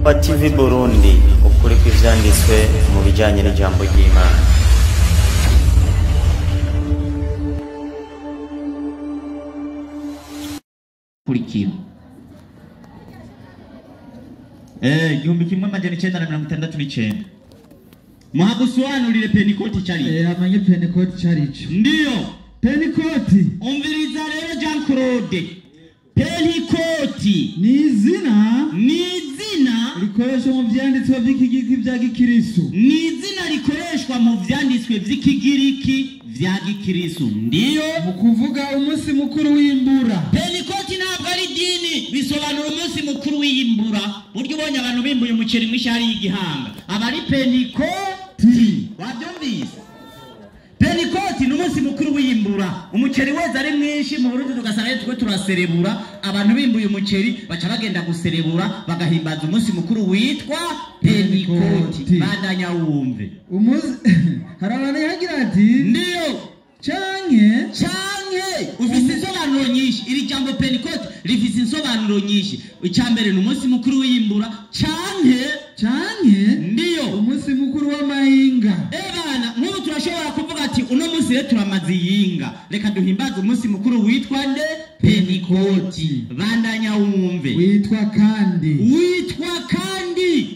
Umpa TV Burundi, ukuri kw'ivyanditswe mu bijanye n'ijambo ry'Imana. Kurikira 1969 muhagusobanurire Pentecote cyari amanye Pentecote cyarico ndiyo Pentecote umviriza rero Jean Claude Pentecote ni izina rikoreshwa mu vyanditswe vy'ikigiriki vya gikristo ni izina rikoreshwa mu vyanditswe vy'ikigiriki vya gikristo ndiyo mu kuvuga umunsi mukuru w'imbura. Pentecote ntabwo ari dini bisobanura umunsi mukuru w'imbura buryo ubonye abantu bimbuye umuceri mw'ishari y'igihanga abari Pentecote wabyumvise Pentecote ni umunsi mukuru w'imbura umuceri weza ari mwinshi mu Burundi tugasanga twe turaserebura abantu bimbuye umuceri baca bagenda guserebura bagahimbaza umunsi mukuru witwa Pentecote bandanya wumve hari abantu yagira ati ndiyo canke ufise insobanuro nyinshi iri jambo Pentecote rifise insobanuro nyinshi icyambere ni umunsi mukuru w'imbura canke ndiyo umunsi mukuru w'amahinga bana nk'ubu turashobora kuvuga ati uno munsi rero turamaze yinga reka duhimbaze umunsi mukuru witwa nde Pentecote bandanya wumve witwa kandi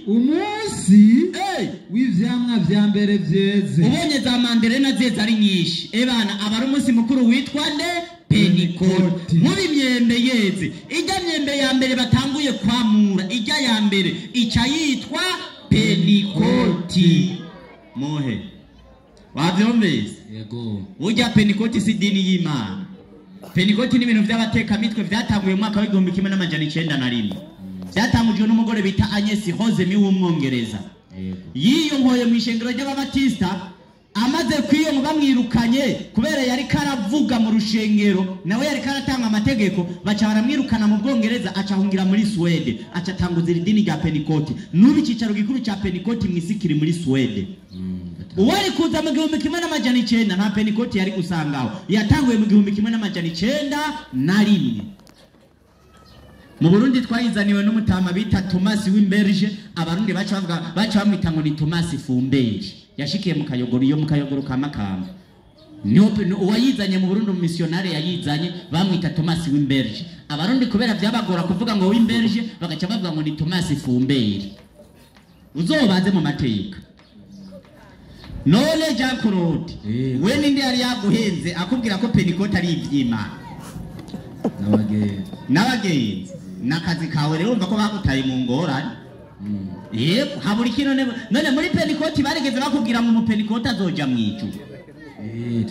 umunsi w'ivyamwa vya mbere vyeze ubonye za manderena zeze ari nyinshi bana abari umunsi mukuru witwa nde Pentecote muri myembe yeze ijya myembe ya mbere batanguye kwamura ijya ya mbere ica yitwa Pentecote mohe wavyumvise yego ujya Pentecote si dini y'Imana Pentecote ni ibintu by'abateka mitwe byatanguye mu mwaka wa 1991 byatangujwe n'umugore bita Agnes Hozemi w'umwongereza yiyo nkoye mu ishengero ry'ababatista amaze kwiyo bamwirukanye kubera yari karavuga mu rushengero nawe yari karatanga amategeko baca baramwirukana mu Bwongereza acahungira muri Swede acatanguza idini rya Pentecote n'ubu icicaro gikuru cya Pentecote mwisikiri muri Swede uwari kuza mu 1991 nta Pentecote yari gusangaho yatanguye mu 1991 mu Burundi twayizaniwe n'umutama bita Thomas Wimberge abarundi baca bamwita ngo ni Thomas Fumberi yashikiye mu kayogoro ka Makamba niho uwayizanye mu Burundi umumissionnaire yayizanye bamwita Thomas Wimberge abarundi kubera byabagora kuvuga ngo Wimberge bagaca bavuga ngo ni Thomas Fumberi uzobaze mu mateka none Jean Claude we ninde yari yaguhenze akubwira ko Pentecote ari ivy'Imana n'abagenzi nakazi kawe rero umva ko bakutaye mu ngorane haburi kino none muri Pentecote barigeze bakubwira ngo mu Pentecote azoja mwijuru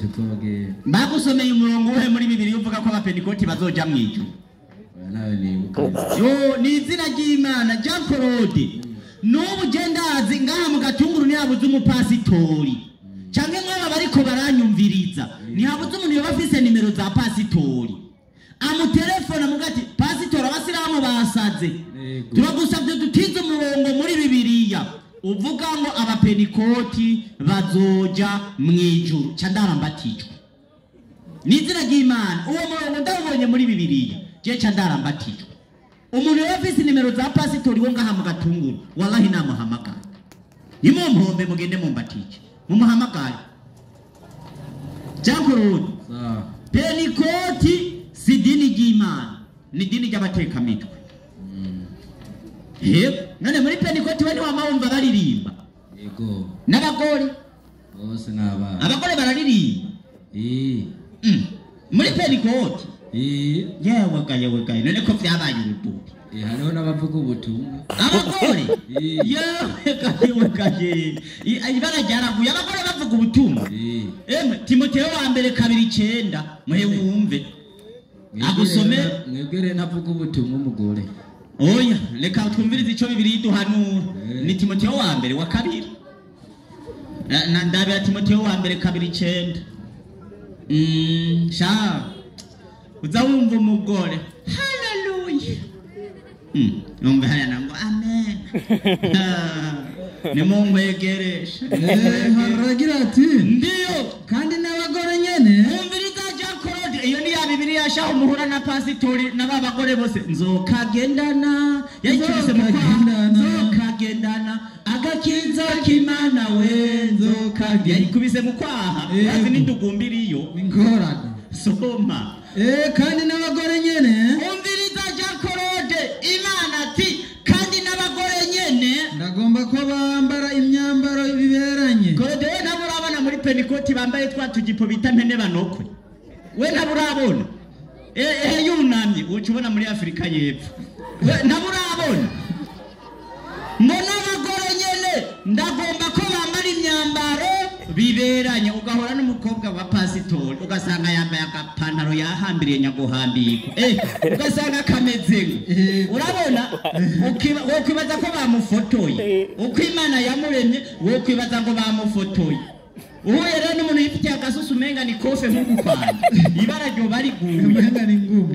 tutoge bagusomeye umurongo we muri Bibiliya uvuga ko aba Pentecote bazoja mwijuru yo ni izina ry'Imana Jean Claude n'ubu gendazi ngaha mu Gatunguru ni habuze umupasitori canke mwaba bariko baranyumviriza ni habuze umuntu yobafise nimero za pasitori amutelefona mugati pasitori abasiramu basaze turagusabye dutize umurongo muri Bibiliya uvuga ngo aba Pentecote bazoja mwijuru candarambatijwe nizina ry'Imana uwo murongo ndabonye muri Bibiliya je candarambatijwe umuntu yafise nimero za pasitori wo ngaha mu Gatunguru wallahi namuhamagara imumpombe mugende mumbatije mumuhamagara Jean Claude Pentecote si dini ry'Imana ni dini ry'abateka mitwe none muri Pentecote we ntiwamawumva baririmba yego n'abagore bose n'abana abagore bararirimba muri Pentecote yewe gaye none ko vyabaye urudubi hariho n'abavuga ubutumwa abagore yewe gaye ibara ryaraguye abagore bavuga ubutumwa Timotheo wa mbere 2:9 muhe wumve agusome mwebwere ntavuga ubutumwa umugore oya reka twumvirize ico Bibiliya iduhanura ni Timotheo wa mbere wa 2 na ndabira Timotheo wa mbere 2:9 sha uzawumva umugore haleluya numva haya nango amen ni mungwegeresha haragira ati ndiyo kandi n'abagore nyene umviriza Jean Claude iyo ni ya Bibiliya shaho muhura na pasitori n'abagore bose nzokagendana yayikibise mu kwa Imana wenzoka yayikubise mu kwaha bazi n'indugumbiriyo ingorane soma kandi n'abagore nyene umviriza Jakorode Imana ati kandi n'abagore nyene ndagomba ko bambara imyambaro biberanye Korode we ntaburabona muri Pentecote bambaye twa tujipo bita mpene banokwe we ntaburabona yunamye ucubona muri Afrika y'Epfo we ntaburabona mbona abagore nyene ndagomba ko bambara imyambaro biberanye ugahora n'umukobwa wa pasitori ugasanga yambaye agapantaro yahambiriye nyaguhambiko ugasanga kameze urabona wokwibaza ko bamufotoye uko Imana yamuremye wokwibaza ngo bamufotoye uhuye rero n'umuntu yifitiye agasusu umenga ni kofe nk'uku kwanda ibara ryo bari umenga ni ngumu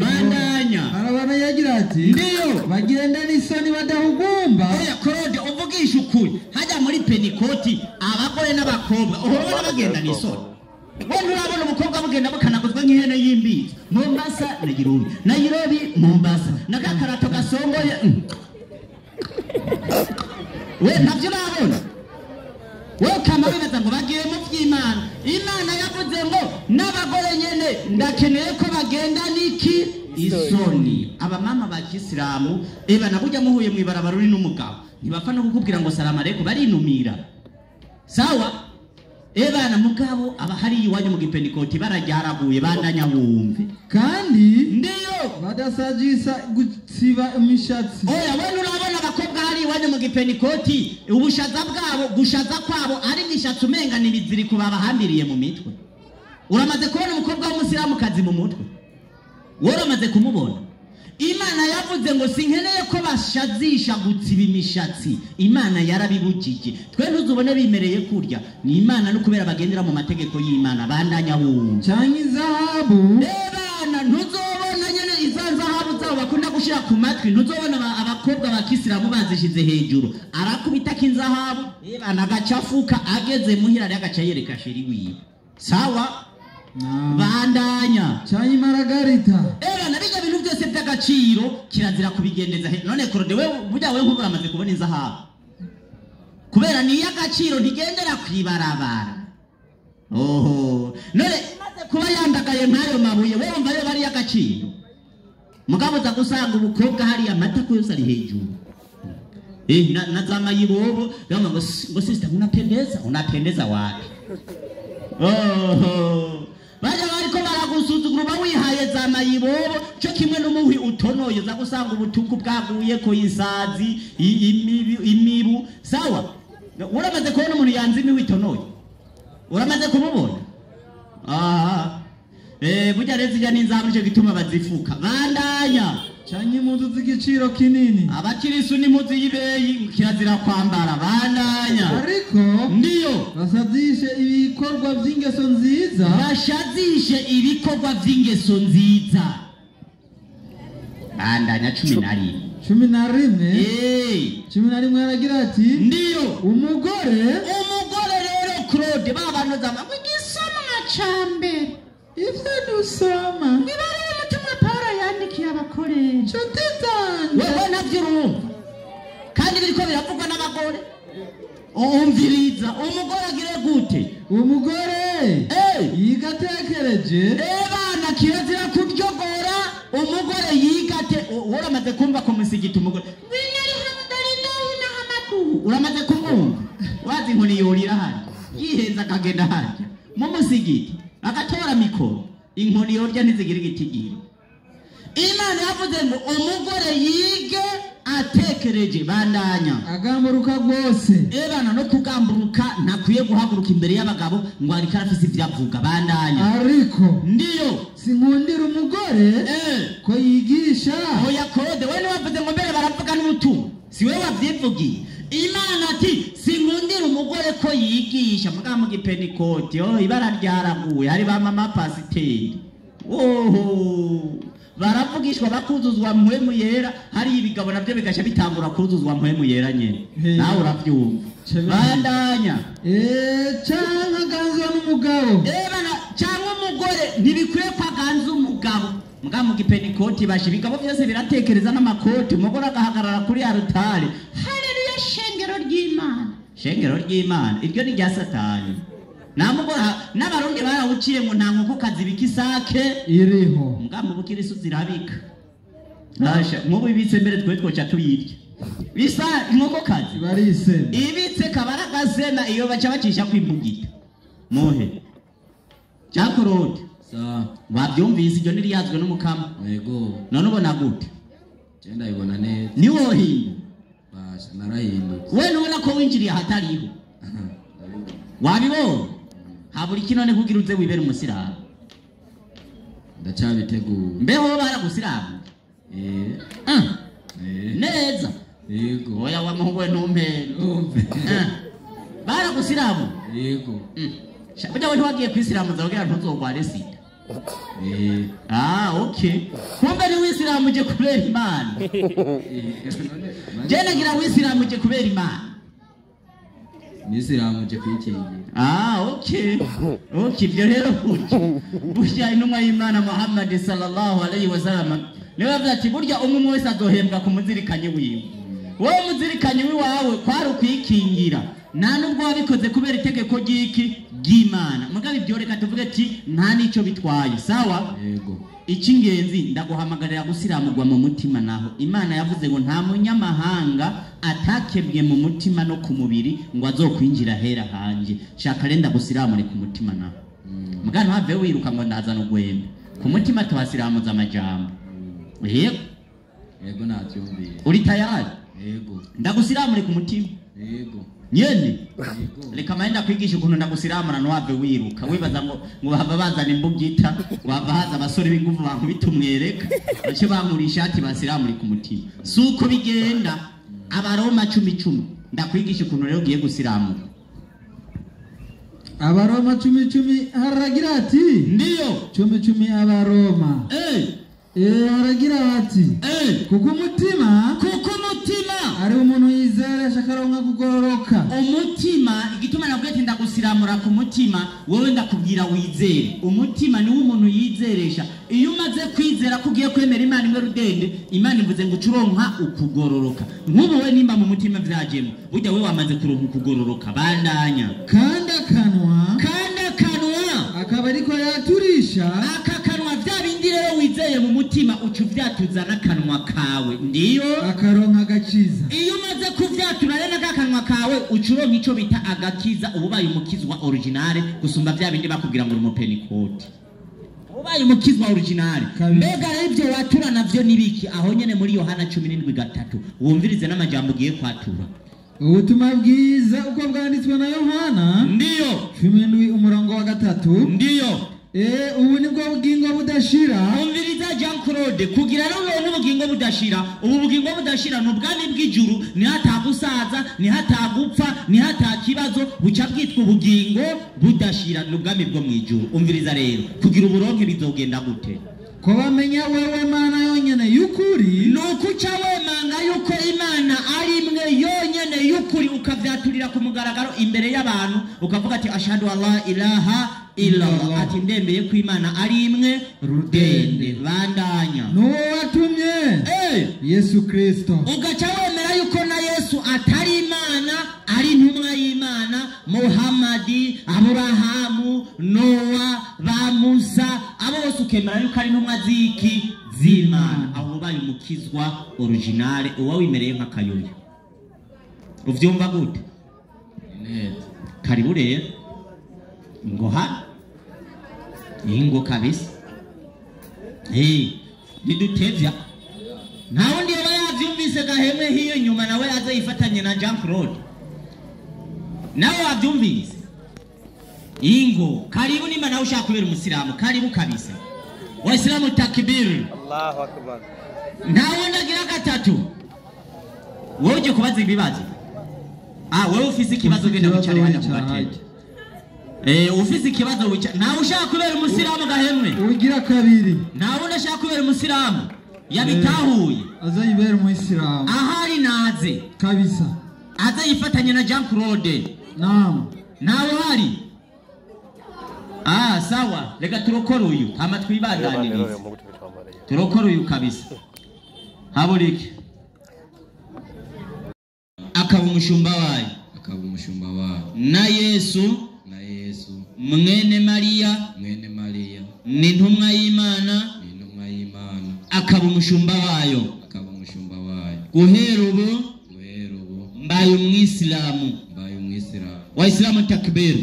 bandanya arabana yagira ati ndiyo bagenda n'isoni badahugumba Korode uvugisha ukuri hajya muri Pentecote abagore n'abakobwa uhora bagenda n'isoni wenda urabona umukobwa bugenda bukanaguzwa nk'ihene y'imbizi Mombasa Nairobi Mombasa nakakarato gasongoye we ntabyo urabona kama bibaza ngo bagiye mu by'Imana Imana yavuze ngo n'abagore nyene ndakeneye ko bagenda niki isoni abamama ba Kisilamu nabujya muhuye mu ibarabara uri n'umugabo ntibapfa no kukubwira ngo salamu alaykum barinumira sawa mugabo aba hari iwanyu mu Pentecote barajyaraguye bandanya wumve kandi ndiyo badasajisa gutsiba imishatsi wena urabona abakobwa hari iwanyu mu Pentecote ubushaza bwabo gushaza kwabo ari imishatsi umenga n'ibiziriko babahambiriye mu mitwe uramaze kubona umukobwa w'umusiramukazi mu mutwe uramaze kumubona Imana yavuze ngo sinkeneye ko bashazisha gutsiba imishatsi Imana yarabibujije twe ntuzubone bimereye kurya ni Imana no kubera bagendera mu mategeko y'Imana bandanya wumva cyangwa izahabu ntuzobona nyene izanzahabu zabo bakunda gushira ku matwi ntuzobona abakobwa ba Kisilamu bazishize hejuru arakubita kinzahabu agacafuka ageze muhira ari agaca yereka sheri wiwe sawa bandanya cyangwa imaragarita nabijya bintu byose by'agaciro kirazira kubigendeza none Korode we burya we nk'ubu uramaze kubona inzahabu kubera ni y'agaciro ntigendera kwibarabara none imaze kuba yandagaye nk'ayo mabuye we wumva yo bari y'agaciro mugabo uza gusanga umukobwa hari amatako yose ari hejuru na za mayibobo ngo sister unapendeza wapi baja bariko baragusuzugura wihaye za mayibobo cyo kimwe n'umuhwi utonoye za gusanga ubutuku bwaguye ko isazi imibu sawa uramaze kubona umuntu yanze imibu itonoye uramaze kumubona burya rero zijya n'inzabu nicyo gituma bazifuka bandanya cyangwa impuzu z'igiciro kinini abakirisu n'impuzu y'ibeyi kirazira kwambara bandanya ariko ndiyo basazishe ibikorwa by'ingeso nziza bashazishe ibikorwa by'ingeso nziza bandanya 11 11 aragira ati ndiyo umugore rero Claude babano zama igisomwa cambe ivyo dusoma ngibare umutima Paulo yandikiye abakoresha tutitanga wewe navyurumva kandi biriko biravugwa n'abagore umviriza umugore agire gute umugore yigatekereje bana kirazira kuryogora umugore yigate uramaze kumva ko musigita umugore winari hamdalillahi na hamadu uramaze kumwumva wazi inkoni yorira hano yiheza akagenda hajya mu musigiti agatora mikoro inkoni yorya ntizigira igitigiri Imana yavuze ngo umugore yige atekereje bandanya agamburuka rwose bana no kugamburuka ntakwiye guhaguruka imbere y'abagabo ngo ariko arafise ivyavuga bandanya ariko ndiyo sinkundira umugore ko yigisha oya Claude we wavuze ngo mbere baravuga n'ubutumwa si we wavyivugiye Imana ati sinkundira umugore ko yigisha muga mu Pentecote ibara ryaraguye hari ba mama pasiteri baravugishwa bakuzuzwa mpwemu yera hari ibigabo navyo bigasha bitangura kuzuzwa mpwemu yera nyene nawe uravyumva bandanya cyangwa ganzo n'umugabo bana cyangwa umugore ntibikwiye kwaganza umugabo muga mu Pentecote basha ibigabo byose biratekereza n'amakoti umugore agahagarara kuri altare haleluya shengero ry'Imana shengero ry'Imana iryo ni rya Satani namugora n'abarundi barawuciye ngo nta nkoko kazibika isake iriho mbwa mu bukirisu zirabika nasha mubu ibitse mbere twe twoca tuyirya bisa inkoko kazi barise ibitse kabaragazena iyo baca bacisha kwimbugita muhe Jakorode sa wabyumvise iryo niriyazwe n'umukama yego none ubona gute cyenda ibona neza ni wohinda basha narahindutse we nubona ko winjiriye ahatariho wabibonye habura ikinone kugira uze wibera umusiramu ndacabitegura mbeho baragusiramu neza yego oya wamuhwe ntumpero baragusiramu yego burya we ntiwagiye kwisilamu zavugira ntuzogware sida okay kumbe ni wisilamu je kubera Imana je nagira wisilamu je kubera Imana nisilamu je kwikingira okay ibyo rero burya intumwa y'Imana Muhammad sallallahu alaihi wasallam niwe avuga ati burya umwe wese azohembwa ku muzirikanye wiwe wowe muzirikanye wiwawe kwari ukwikingira nta nubwo wabikoze kubera itegeko ry'Imana mugabe ibyo reka tuvuge ati nta nico bitwaye sawa yego icy'ingenzi ndaguhamagarira gusiramurwa mu mutima naho Imana yavuze ngo nta munyamahanga atakebwe mu mutima no ku mubiri ngo azokwinjira hera hanje shaka renda gusiramure ku mutima naho mugano have wiruka ngo ndazana ugwembe ku mutima tubasiramuza amajambo yego nacyumviye uri tayari yego ndagusiramure ku mutima yego nyene reka maenda kwigisha ukuntu ndagusiramura no have wiruka wibaza ngo bava bazana imbugita bava haza abasore b'inguvu bankubita umwereka bace bankura ishati basiramuri ku mutima suko bigenda abaroma 10 ndakwigisha ukuntu rero ugiye gusiramura abaroma 10 haragira ati ndiyo 10 abaroma haragira ati kuko umutima ari umuntu yizera shakaronka kugororoka umutima igituma navuga ati ndagusiramura ku mutima wowe ndakubwira wizere umutima ni umuntu yizeresha iyo umaze kwizera kugiye kwemera Imana imwe rudende Imana ivuze ngo ucuronka ukugororoka nk'ubu we nimba mu mutima vyajemo burya we wamaze kuronka ukugororoka bandanya kandi akanwa akaba ariko yaturisha akakanwa vya bindi rero wizeye mu mutima ucu vyatuza n'akanwa kawe ndiyo akaronka agakiza iyo umaze kuvyatura rero n'akanwa kawe ucuronka ico bita agakiza ububaye umukizwa originale gusumba vya bindi bakubwira ngo umupenikote ububaye umukizwa originale mbega ivyo watura navyo nibiki aho nyene muri Yohana 17:3 wumvirize n'amajambo ugiye kwatura ubutumwa bwiza uko bwanditswe na Yohana ndiyo 17:3 ndiyo ubu nibwo bugingo budashira umviriza Jean Claude kugira rero n'ubugingo budashira ubu bugingo budashira n'ubwami bw'ijuru ni hatagusaza ni hatagupfa ni hatakibazo buca bwitwa ubugingo budashira n'ubwami bwo mwijuru umviriza rero kugira uburonke bizogenda gute ko bamenya wewe Mana yonyene y'ukuri nuko uca wemanga yuko Imana ari imwe yonyene y'ukuri ukavyaturira ku mugaragaro imbere y'abantu ukavuga ati ashhadu alla ilaha illallah ati ndembeye ko Imana ari imwe rudende bandanya no watumye Yesu Kristo ugaca wemera yuko na Yesu atari Imana ari intumwa y'Imana Muhammadi Aburahamu Noa ba Musa abo bose ukemera yuko ari intumwa z'Imana aho baye umukizwa originale uwa wimereye nk'akayoyo uvyumva gute neza karibu rero ngoha ingo kabisa nidutevya nta wundi yaba yavyumvise gahemwe hiyo nyuma nawe aze yifatanye na Jean Claude nawe wavyumvise ingo karibu nimba nawe ushaka kubera umusiramu karibu kabisa waislamu takbir Allahu akbar ntawe ndagira gatatu wowe uje kubaza ibibazo wewe ufise ikibazo genda mucari hano kubatete ufise ikibazo wica nawe ushaka kubera umusiramu gahemwe ugira kabiri nawe ndashaka kubera umusiramu yabitahuye azayibera umuyisilamu ahari naze kabisa aze yifatanye na Jean Claude nawe hari sawa reka turokora uyu hama twibandanirize turokora uyu kabisa haburike akaba umushumba wayo akaba umushumba wayo. na Yesu mwene Mariya ni intumwa y'Imana akaba umushumba wayo. Guhera ubu mbaye umwisilamu. Waislamu takbir.